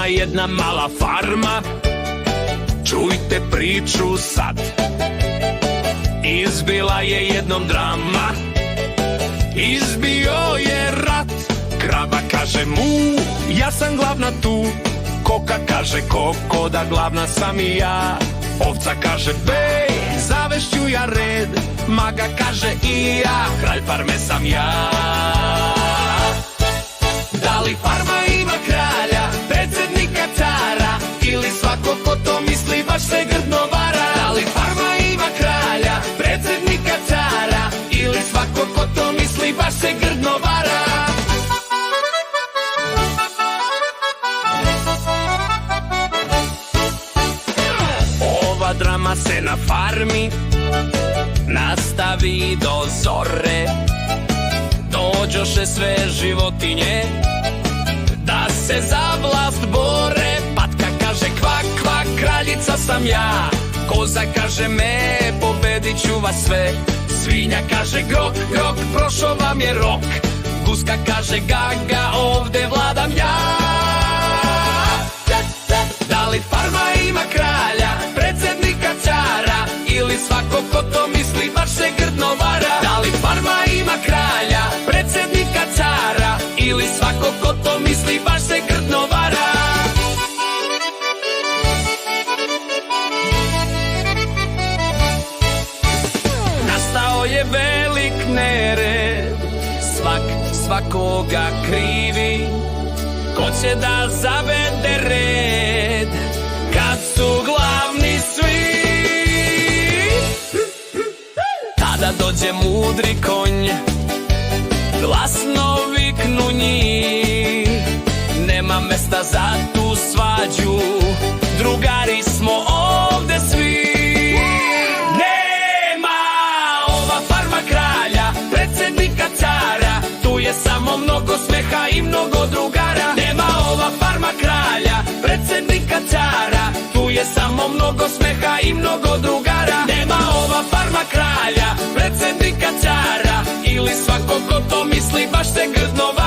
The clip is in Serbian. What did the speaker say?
jedna mala farma, čujte priču sad. Izbila je jednom drama, izbio je rat. Krava kaže mu, ja sam glavna tu. Koka kaže koko, da glavna sam i ja. Ovca kaže bej, zavešću ja red. Maga kaže i ja, kralj farme sam ja. Da li farma ima kralja, predsednika, cara, ili svako ko to misli baš se grdno vara? Da li farma ima kralja, predsednika, cara, ili svako ko to misli baš se grdno vara? Ova drama se na farmi nastavi do zore. Dođoše sve životinje da se za vlast bore. Patka kaže kvak, kvak, kraljica sam ja. Koza kaže me, pobedit ću vas sve. Svinja kaže grok, grok, prošao vam je rok. Guska kaže gaga, ovde vladam ja. Da li farma ima kralja, predsednika, cara, ili svako ko to misli baš se grdno vara? Da li farma ima kralja, predsednika, cara, ili svako ko to misli baš se grdno vara? Nastao je velik nered, svak svakoga krivi. Ko će da zavede red kad su glavni svi? Tada dođe mudri konj, glasno viknu njih. Nema mesta za tu svađu, drugari smo ovde svi. Nema ova farma kralja, predsednika, cara, tu je samo mnogo smeha i mnogo drugara. Nema ova farma kralja, predsednika, cara, tu je samo mnogo smeha i mnogo drugara. Nema ova farma kralja, predsednika, cara, ili svako ko to misli baš se grdno vara.